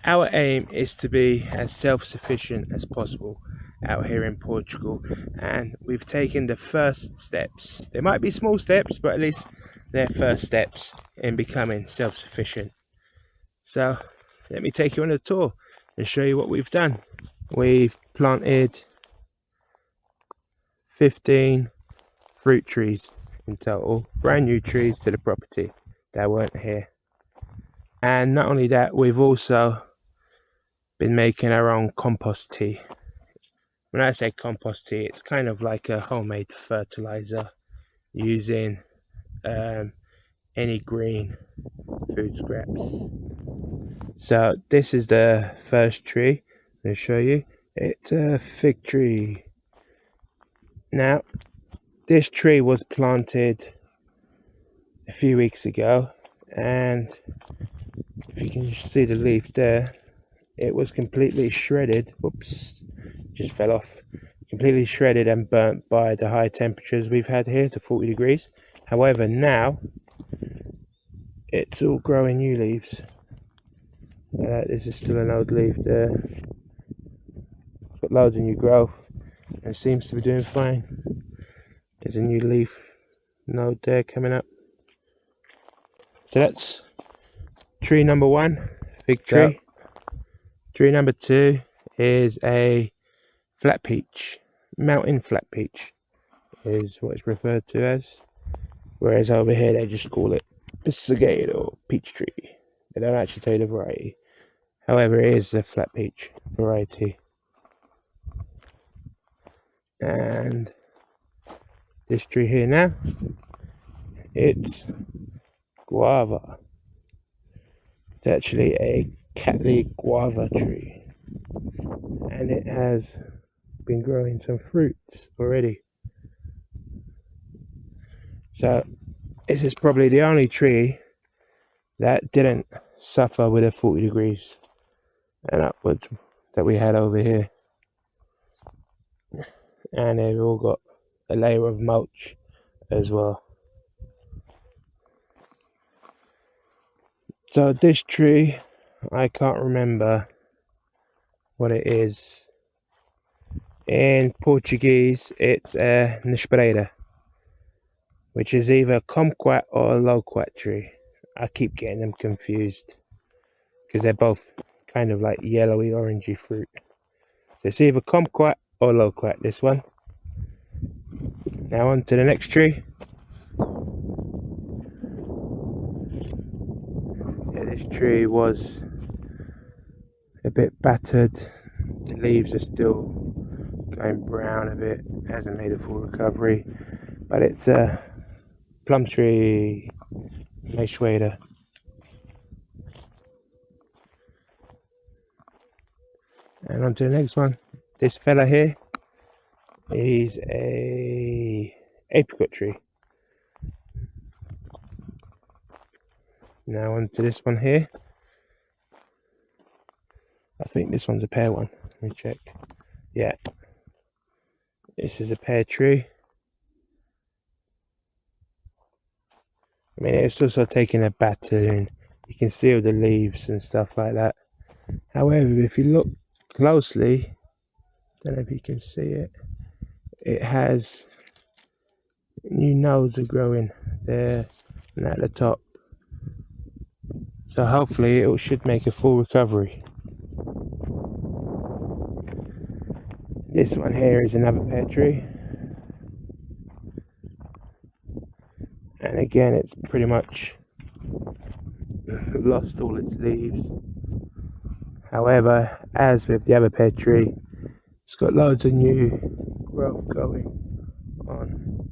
Our aim is to be as self-sufficient as possible out here in Portugal, and we've taken the first steps. They might be small steps, but at least they're first steps in becoming self-sufficient. So let me take you on a tour and show you what we've done. We've planted 15 fruit trees in total, brand new trees to the property that weren't here. And not only that, we've also been making our own compost tea. When I say compost tea, it's kind of like a homemade fertilizer using any green food scraps. So this is the first tree. Let me show you. It's a fig tree. Now, this tree was planted a few weeks ago, and if you can see the leaf there, it was completely shredded. Whoops, just fell off. Completely shredded and burnt by the high temperatures we've had here to 40 degrees. However, now it's all growing new leaves. This is still an old leaf there. It's got loads of new growth and seems to be doing fine. There's a new leaf node there coming up. So that's tree number 1, fig tree. Tree number 2 is a flat peach, mountain flat peach is what it's referred to as, whereas over here they just call it Pisagate or peach tree. They don't actually tell you the variety. However, it is a flat peach variety. And this tree here now, it's guava. It's actually a Cattleya guava tree, and it has been growing some fruits already. So this is probably the only tree that didn't suffer with the 40 degrees and upwards that we had over here. And they've all got a layer of mulch as well. So this tree, I can't remember what it is. In Portuguese, it's a nespreira, which is either kumquat or a loquat tree. I keep getting them confused because they're both kind of like yellowy orangey fruit. So it's either kumquat or loquat, this one. Now on to the next tree. Yeah, this tree was a bit battered. The leaves are still going brown a bit, hasn't made a full recovery, but it's a plum tree, Meixueira. And on to the next one. This fella here, he's a apricot tree. Now on to this one here. I think this one's a pear one. Let me check. Yeah, this is a pear tree. I mean, it's also taking a batter. You can see all the leaves and stuff like that. However, if you look closely, I don't know if you can see it, it has new nodes are growing there and at the top. So hopefully it should make a full recovery. This one here is another pear tree. And again, it's pretty much lost all its leaves. However, as with the other pear tree, it's got loads of new growth going on.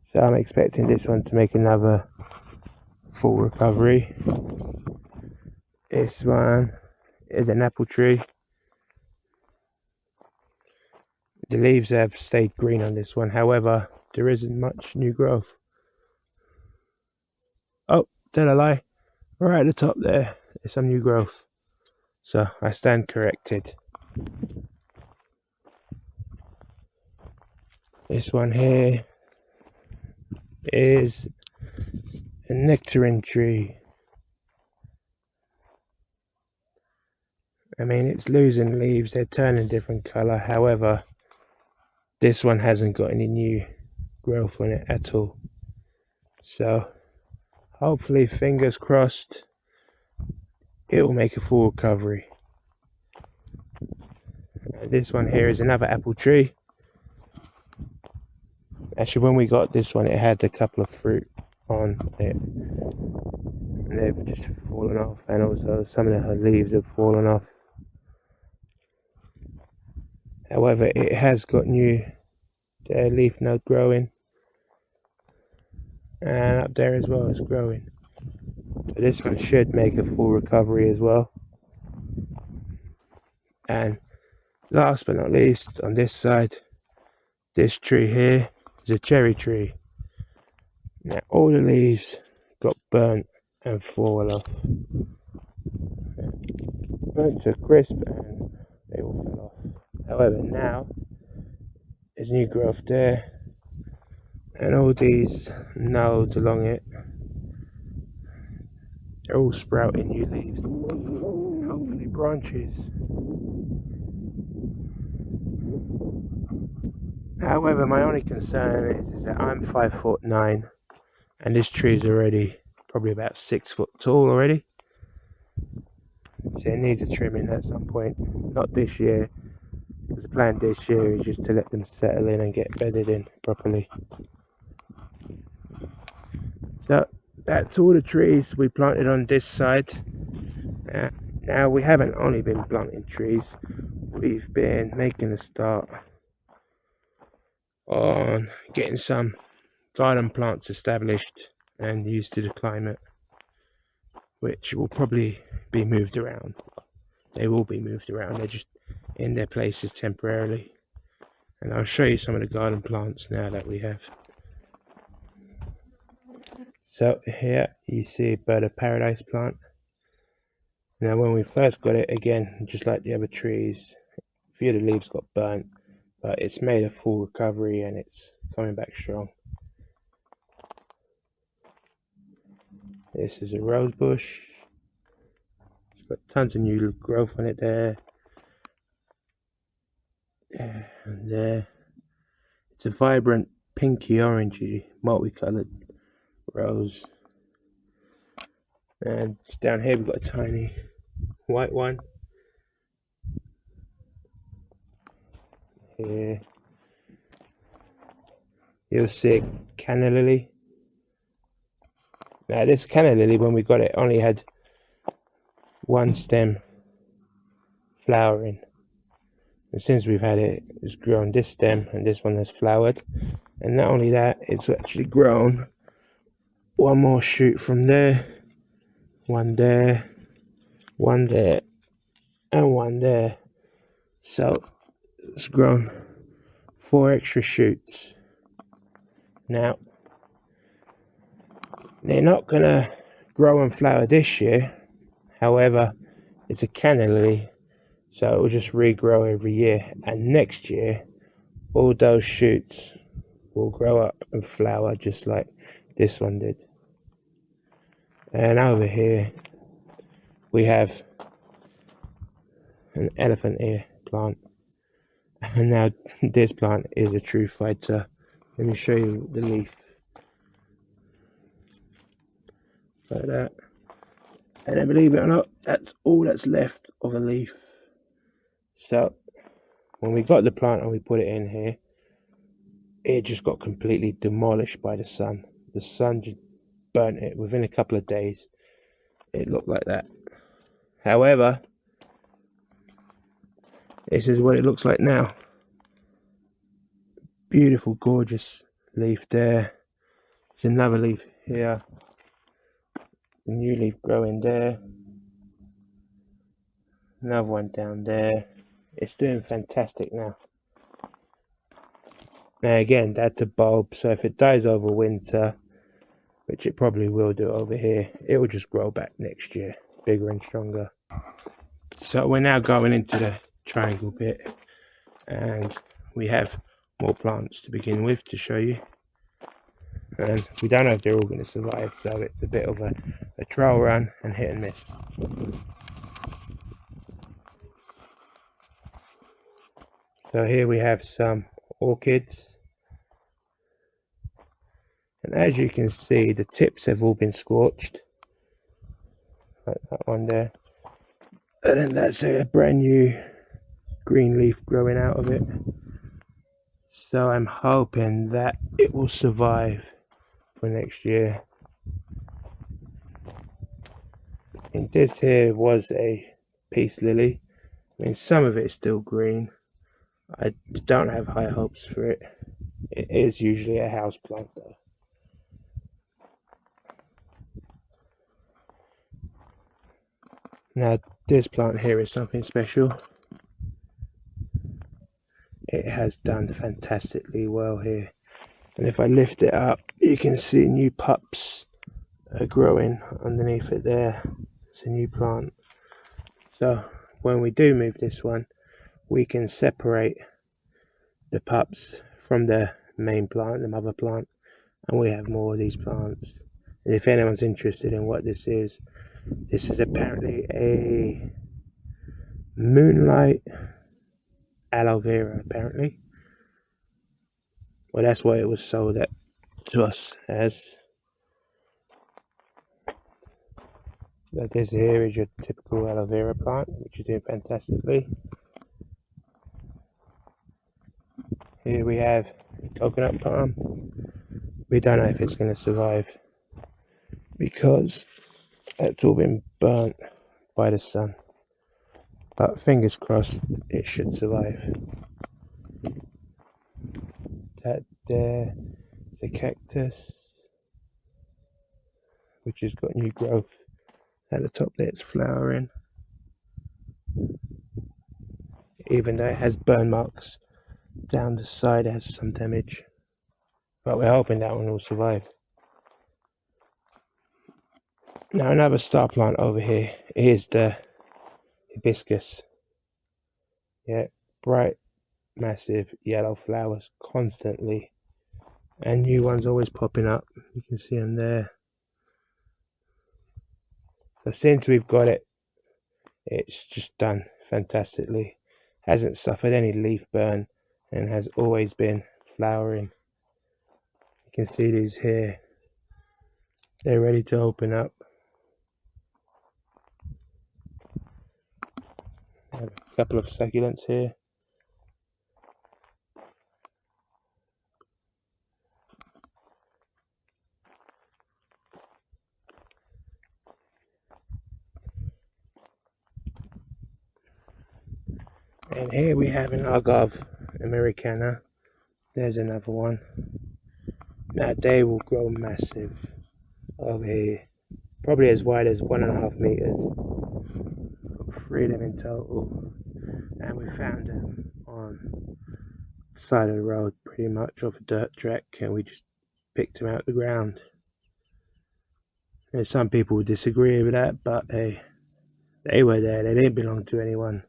So I'm expecting this one to make another full recovery. This one is an apple tree. The leaves have stayed green on this one, however, there isn't much new growth. Oh, tell a lie. Right at the top there is some new growth. So I stand corrected. This one here is a nectarine tree. I mean, it's losing leaves, they're turning different colour. However, this one hasn't got any new growth on it at all. So hopefully, fingers crossed, it will make a full recovery. This one here is another apple tree. Actually, when we got this one, it had a couple of fruit on it, and they've just fallen off, and also some of the leaves have fallen off. However, it has got new leaf node growing, and up there as well it's growing. So this one should make a full recovery as well. And last but not least, on this side, this tree here is a cherry tree. Now all the leaves got burnt and fall off, burnt to a crisp, and they all fell off. However, now there's new growth there, and all these nodes along it, they're all sprouting new leaves, hopefully branches. However, my only concern is that I'm 5'9", and this tree is already probably about 6 foot tall already. So it needs a trimming at some point. Not this year, because the plan this year is just to let them settle in and get bedded in properly. So that's all the trees we planted on this side. Now we haven't only been planting trees, we've been making a start on getting some garden plants established and used to the climate, which will probably be moved around. They will be moved around, they're just in their places temporarily. And I'll show you some of the garden plants now that we have. So here you see a bird of paradise plant. Now when we first got it, again, just like the other trees, a few of the leaves got burnt, but it's made a full recovery and it's coming back strong. This is a rose bush. It's got tons of new growth on it there. And there. It's a vibrant pinky orangey multicolored rose. And down here we've got a tiny white one. Here you'll see canna lily. Now this canna lily, when we got it, only had one stem flowering, and since we've had it, it's grown this stem and this one has flowered. And not only that, it's actually grown one more shoot from there, one there, one there, and one there. So it's grown 4 extra shoots. Now they're not gonna grow and flower this year, however it's a canna lily, so it will just regrow every year, and next year all those shoots will grow up and flower just like this one did. And over here we have an elephant ear plant, and now this plant is a true fighter. Let me show you the leaf, like that. And then, believe it or not, that's all that's left of a leaf. So when we got the plant and we put it in here, it just got completely demolished by the sun. The sun just burnt it within a couple of days. It looked like that. However, this is what it looks like now. Beautiful, gorgeous leaf there. There's another leaf here. A new leaf growing there. Another one down there. It's doing fantastic now. Now again, that's a bulb, so if it dies over winter, which it probably will do over here, it will just grow back next year, bigger and stronger. So we're now going into the triangle bit, and we have more plants to begin with to show you. And we don't know if they're all going to survive, so it's a bit of a trial run and hit and miss. So here we have some orchids, and as you can see the tips have all been scorched, like that one there, and then that's a brand new green leaf growing out of it. So I'm hoping that it will survive for next year. And this here was a peace lily. I mean, some of it is still green. I don't have high hopes for it. It is usually a house plant though. Now this plant here is something special. It has done fantastically well here. And if I lift it up, you can see new pups are growing underneath it there. It's a new plant. So when we do move this one, we can separate the pups from the main plant, the mother plant, and we have more of these plants. And if anyone's interested in what this is apparently a moonlight aloe vera, apparently. Well, that's what it was sold at to us as. But this here is your typical aloe vera plant, which is doing fantastically. Here we have coconut palm. We don't know if it's going to survive because it's all been burnt by the sun. But fingers crossed it should survive. That there is a cactus which has got new growth. At the top there it's flowering. Even though it has burn marks down the side, it has some damage. But we're hoping that one will survive. Now another star plant over here is the hibiscus. Yeah, bright, massive yellow flowers constantly. And new ones always popping up. You can see them there. So since we've got it, it's just done fantastically. Hasn't suffered any leaf burn and has always been flowering. You can see these here. They're ready to open up. I have a couple of succulents here. And here we have an agave americana. There's another one. Now they will grow massive over here. Probably as wide as 1.5 meters. Got 3 of them in total. And we found them on the side of the road pretty much off a dirt track, and we just picked them out of the ground. And some people would disagree with that, but hey, they were there, they didn't belong to anyone.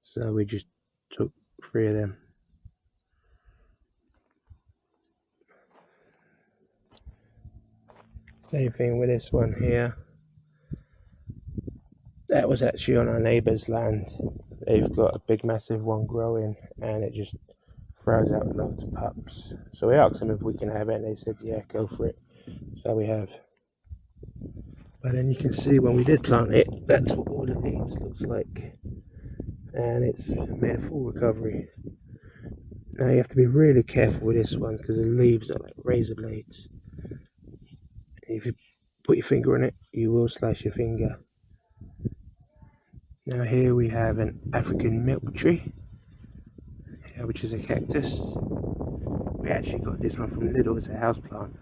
So we just took 3 of them. Same thing with this one here. That was actually on our neighbour's land. They've got a big massive one growing and it just throws out loads of pups. So we asked them if we can have it and they said yeah, go for it. So we have. But then you can see when we did plant it, that's what all the leaves looks like. And it's made a full recovery. Now you have to be really careful with this one because the leaves are like razor blades. If you put your finger on it, you will slice your finger. Now here we have an African milk tree, which is a cactus. We actually got this one from Lidl as a house plant.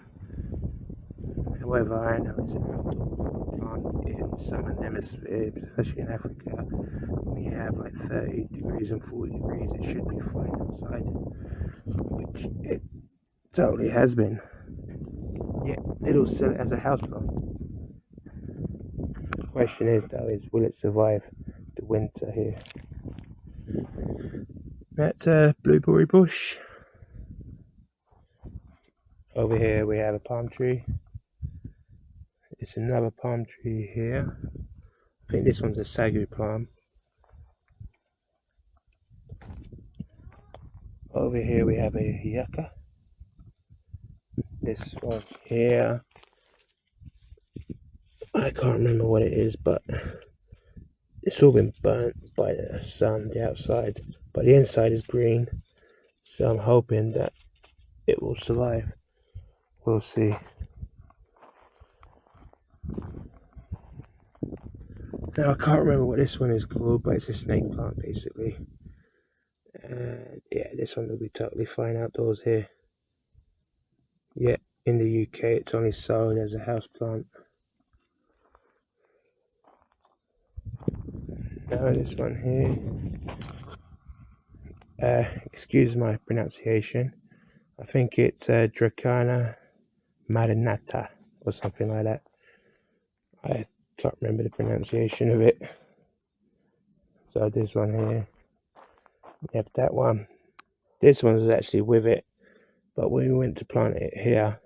However, I know it's an outdoor plant in southern hemisphere, especially in Africa. We have like 30 degrees and 40 degrees. It should be fine outside, which it totally has been. Yeah, Lidl sell it as a house plant. The question is though, will it survive the winter here? That's a blueberry bush. Over here we have a palm tree. It's another palm tree here. I think this one's a sagu palm. Over here we have a yucca. This one here, I can't remember what it is, but it's all been burnt by the sun, the outside, but the inside is green. So I'm hoping that it will survive. We'll see. Now I can't remember what this one is called, but it's a snake plant basically. And yeah, this one will be totally fine outdoors here. Yeah, in the UK it's only sold as a house plant. Now this one here, excuse my pronunciation. I think it's Dracana marinata or something like that. I can't remember the pronunciation of it. So this one here, we have that one. This one was actually with it, but when we went to plant it here,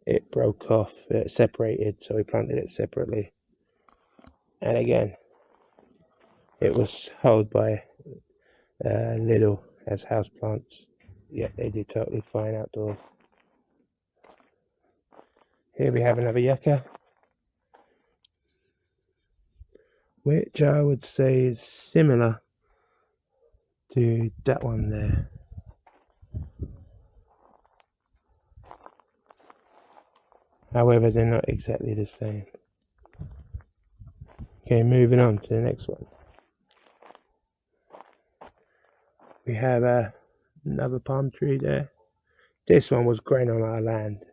it broke off, it separated, so we planted it separately. And again, it was held by Lidl as house plants. Yeah, they did totally fine outdoors. Here we have another yucca, which I would say is similar to that one there. However, they're not exactly the same. Okay, moving on to the next one. We have another palm tree there. This one was growing on our land,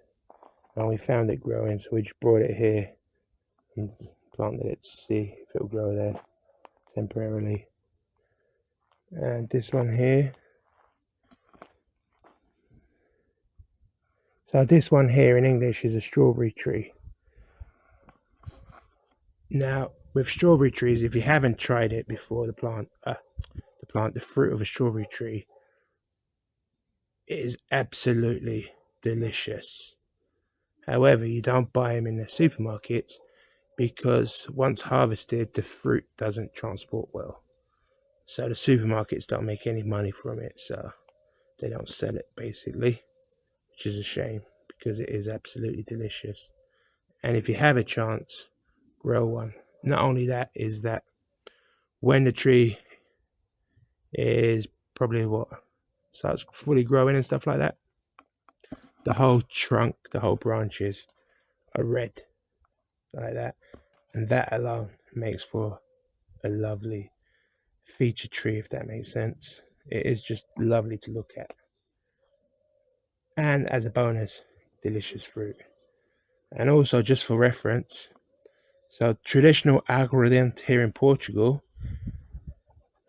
and we found it growing, so we just brought it here and planted it to see if it will grow there temporarily. And this one here. So this one here in English is a strawberry tree. Now, with strawberry trees, if you haven't tried it before, the fruit of a strawberry tree, it is absolutely delicious. However, you don't buy them in the supermarkets because once harvested, the fruit doesn't transport well. So the supermarkets don't make any money from it, so they don't sell it basically, which is a shame because it is absolutely delicious. And if you have a chance, grow one. Not only that, is that when the tree is probably starts fully growing and stuff like that, the whole trunk, the whole branches are red like that, and that alone makes for a lovely feature tree, if that makes sense. It is just lovely to look at, and as a bonus, delicious fruit. And also, just for reference, so traditional aguardiente here in Portugal,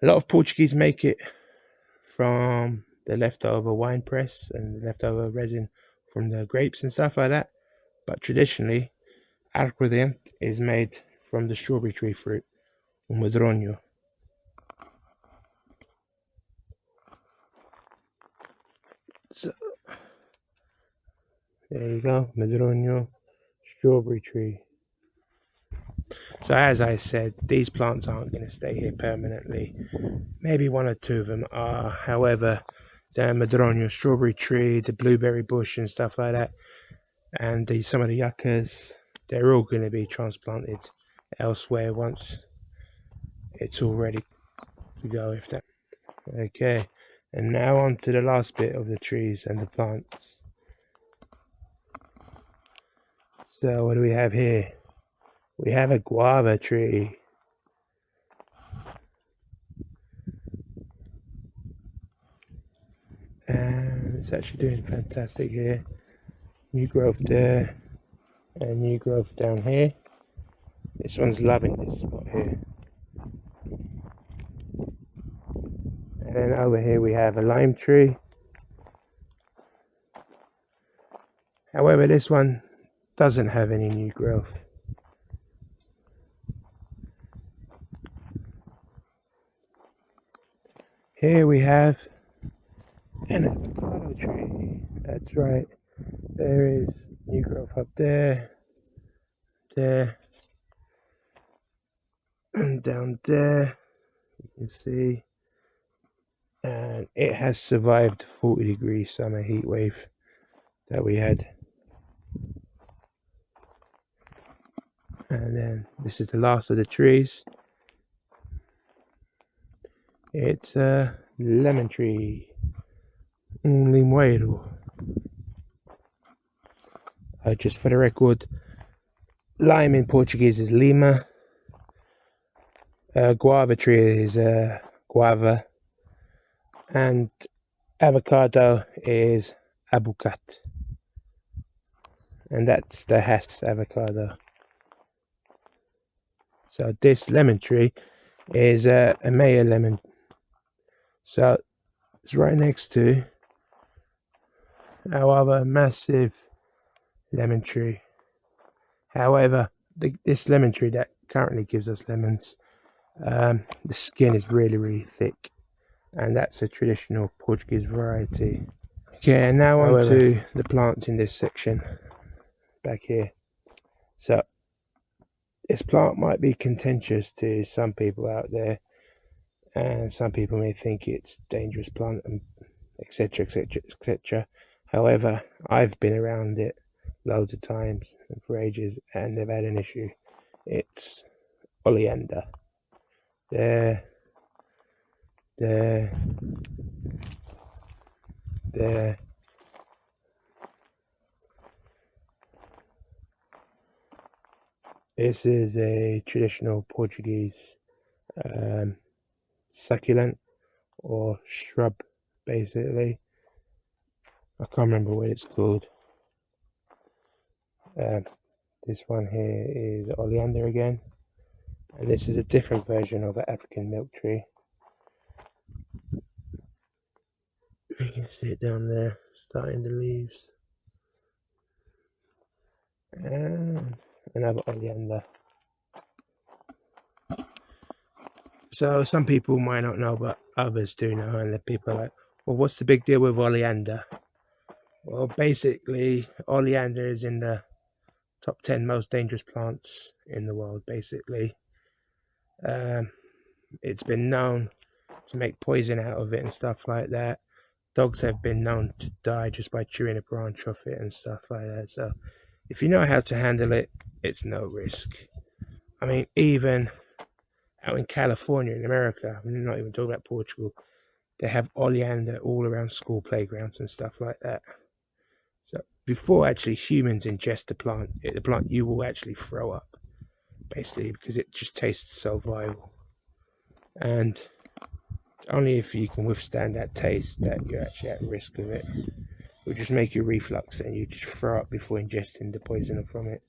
a lot of Portuguese make it from the leftover wine press and the leftover resin from the grapes and stuff like that. But traditionally, aguardiente is made from the strawberry tree fruit, medronho. So there you go, medronho, strawberry tree. So as I said, these plants aren't going to stay here permanently. Maybe one or two of them are. However, the medronho strawberry tree, the blueberry bush and stuff like that, and some of the yuccas, they're all going to be transplanted elsewhere once it's all ready to go. If that okay. And now on to the last bit of the trees and the plants. So what do we have here? We have a guava tree. And it's actually doing fantastic here. New growth there, and new growth down here. This one's loving this spot here. And then over here we have a lime tree. However, this one doesn't have any new growth. Here we have an avocado tree. That's right. There is new growth up there, there, and down there. You can see. and it has survived 40-degree summer heat wave that we had. And then this is the last of the trees. It's a lemon tree, un limoeiro. Just for the record, lime in Portuguese is lima. Guava tree is guava, and avocado is abucat, and that's the Hass avocado. So this lemon tree is a Maya lemon. So it's right next to our other massive lemon tree. However, this lemon tree that currently gives us lemons, the skin is really thick, and that's a traditional Portuguese variety. Okay, and now on to the plants in this section back here. So this plant might be contentious to some people out there, and some people may think it's a dangerous plant, and etc. However, I've been around it loads of times and for ages and never had an issue. It's oleander. There. This is a traditional Portuguese succulent or shrub, basically. I can't remember what it's called. This one here is oleander again, and this is a different version of an African milk tree. You can see it down there, starting the leaves. And another oleander. So some people might not know, but others do know, and the people are like, well, what's the big deal with oleander? Well, basically, oleander is in the top 10 most dangerous plants in the world, basically. It's been known to make poison out of it and stuff like that. Dogs have been known to die just by chewing a branch off it and stuff like that. So if you know how to handle it, it's no risk. I mean, even out in California, in America, I'm not even talking about Portugal, they have oleander all around school playgrounds and stuff like that. So before actually humans ingest the plant you will actually throw up, basically, because it just tastes so vile. And only if you can withstand that taste that you're actually at risk of it. It will just make you reflux and you just throw up before ingesting the poison from it.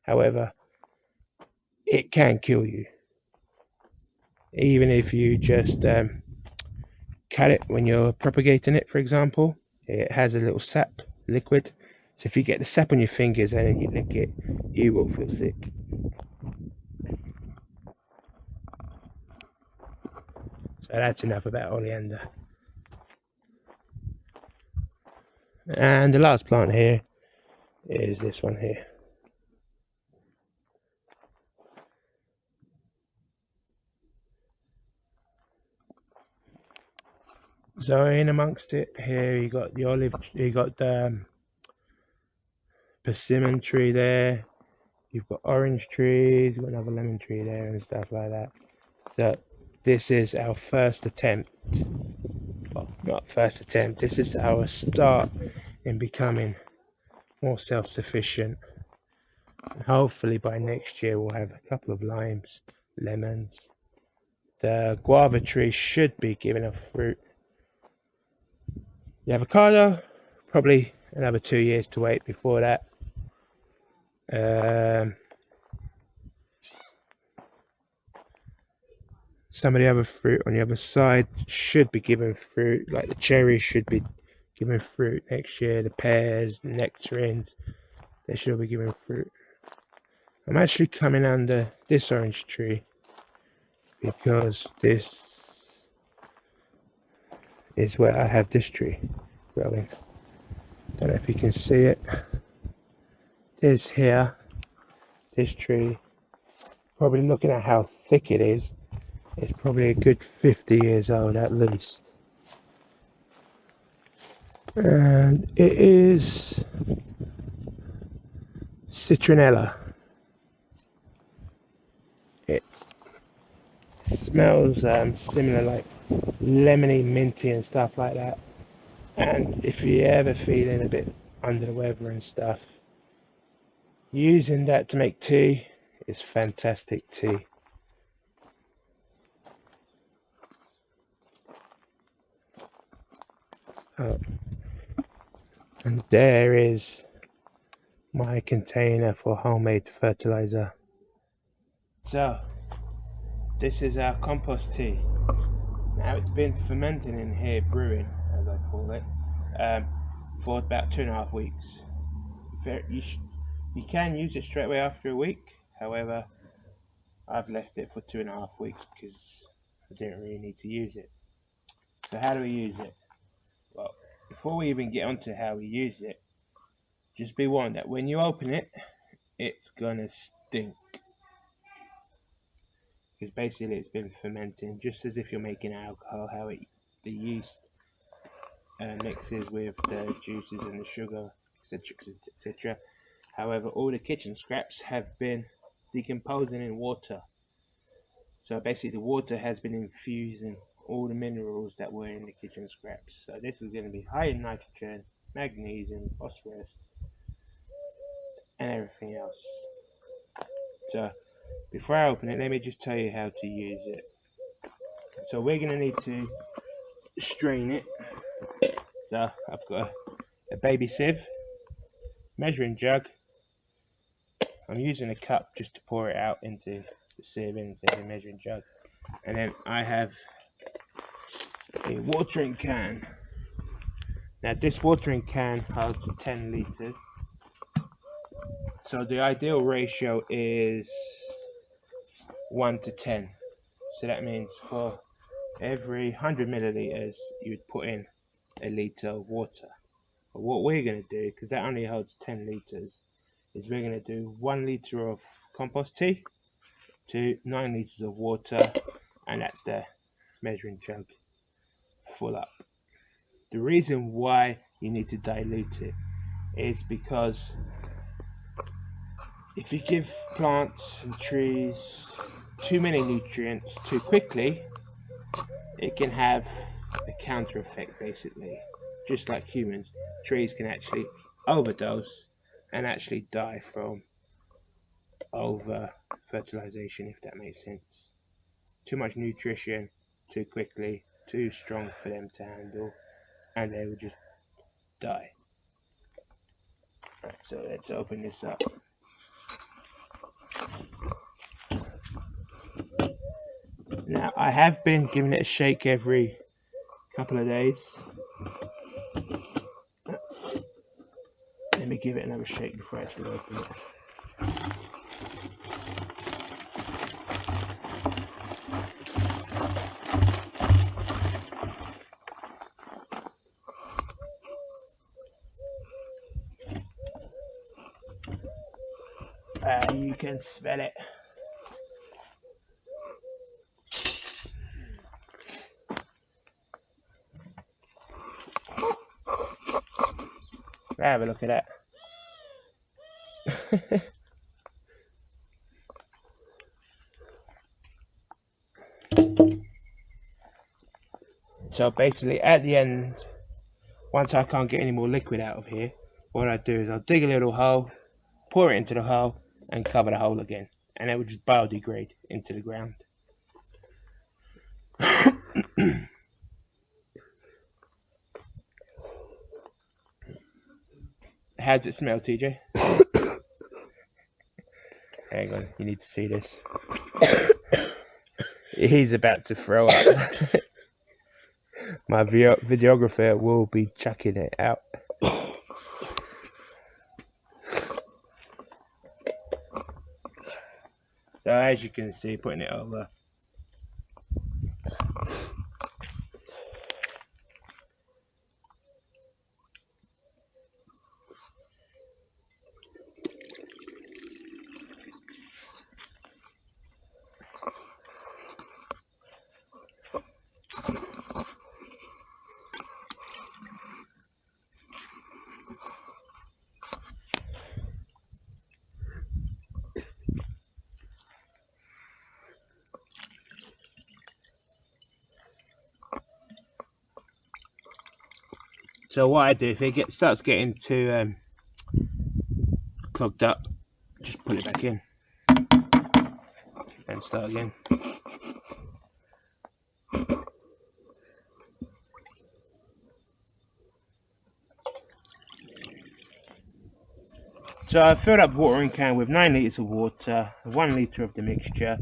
However, it can kill you. Even if you just cut it when you're propagating it, for example, it has a little sap liquid. So if you get the sap on your fingers and then you lick it, you will feel sick. So that's enough about oleander. And the last plant here is this one here. So in amongst it here, you got the olive, you got the persimmon tree there. You've got orange trees, you've got another lemon tree there and stuff like that. So this is our first attempt. Well, not first attempt. This is our start in becoming more self-sufficient. And hopefully by next year we'll have a couple of limes, lemons. The guava tree should be giving us fruit. The avocado, probably another 2 years to wait before that. Some of the other fruit on the other side should be giving fruit, like the cherries should be giving fruit next year. The pears, the nectarines, they should be giving fruit. I'm actually coming under this orange tree because this is where I have this tree growing. Don't know if you can see it. There's here, this tree. Probably looking at how thick it is, it's probably a good 50 years old at least. and it is citronella. It smells similar, like lemony, minty and stuff like that. And if you're ever feeling a bit under the weather and stuff, using that to make tea is fantastic tea. Oh, and there is my container for homemade fertilizer. So this is our compost tea. Now it's been fermenting in here, brewing as I call it, for about 2.5 weeks. You can use it straight away after a week. However, I've left it for 2.5 weeks because I didn't really need to use it. So how do we use it? Well, before we even get onto how we use it, just be warned that when you open it, it's gonna stink. Because basically it's been fermenting, just as if you're making alcohol, how the yeast mixes with the juices and the sugar, etc, etc. However, all the kitchen scraps have been decomposing in water. So basically the water has been infusing all the minerals that were in the kitchen scraps. So this is going to be high in nitrogen, magnesium, phosphorus, and everything else. So before I open it, let me just tell you how to use it. So we're going to need to strain it. So I've got a baby sieve, measuring jug. I'm using a cup just to pour it out into the sieve, into the measuring jug. And then I have a watering can. Now this watering can holds 10 litres. So the ideal ratio is 1 to 10. So that means for every 100 millilitres you'd put in a litre of water. But what we're going to do, because that only holds 10 litres, is we're going to do 1 litre of compost tea to 9 litres of water, and that's the measuring jug full up. The reason why you need to dilute it is because if you give plants and trees too many nutrients too quickly, it can have a counter effect basically. Just like humans, trees can actually overdose and actually die from over fertilization, if that makes sense. Too much nutrition too quickly, too strong for them to handle, and they will just die. Right, so let's open this up. Now I have been giving it a shake every couple of days. Let me give it another shake before I actually open it. You can smell it. Have a look at that. So basically at the end, once I can't get any more liquid out of here, what I do is I'll dig a little hole, pour it into the hole and cover the hole again, and it will just biodegrade into the ground. How does it smell, TJ? Hang on, you need to see this. He's about to throw up. My videographer will be chucking it out. So as you can see, putting it over. So what I do, if it starts getting too clogged up, just put it back in and start again. So I filled up watering can with 9 litres of water, 1 litre of the mixture.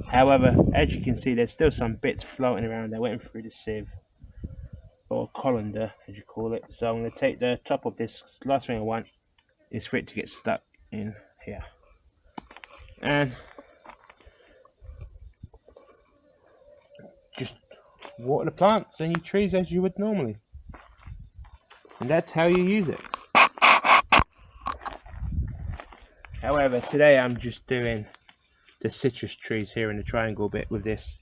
However, as you can see, there's still some bits floating around that went through the sieve, or colander as you call it. So I'm going to take the top of this. Last thing I want is for it to get stuck in here, and just water the plants and your trees as you would normally, and that's how you use it. However, today I'm just doing the citrus trees here in the triangle bit with this.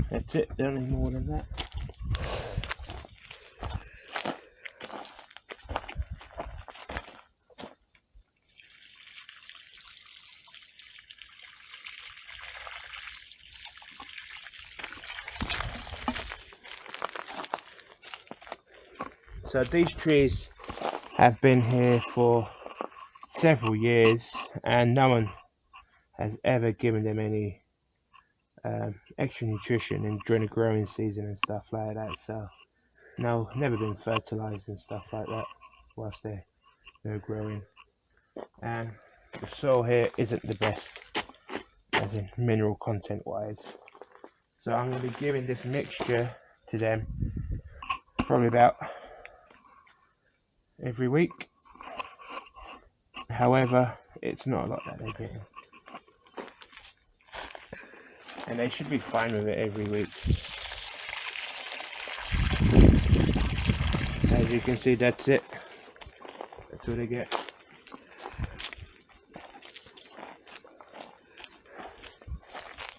That's it, don't need more than that. So these trees have been here for several years and no one has ever given them any extra nutrition during the growing season and stuff like that. So no, never been fertilized and stuff like that whilst they're growing. And the soil here isn't the best, as in mineral content wise. So I'm going to be giving this mixture to them probably about every week. However, it's not a lot that they're getting, and they should be fine with it every week. As you can see, that's it. That's what they get.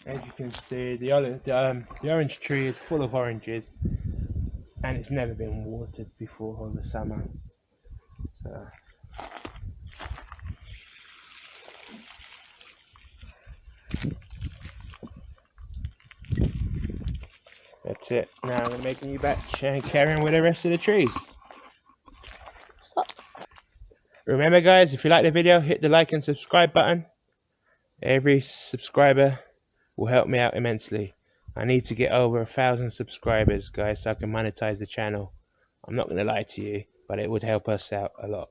As you can see, the orange tree is full of oranges, and it's never been watered before in the summer. So that's it. Now I'm going to make a new batch and carry on with the rest of the trees. Remember guys, if you like the video, hit the like and subscribe button. Every subscriber will help me out immensely. I need to get over 1,000 subscribers guys so I can monetize the channel. I'm not going to lie to you, but it would help us out a lot.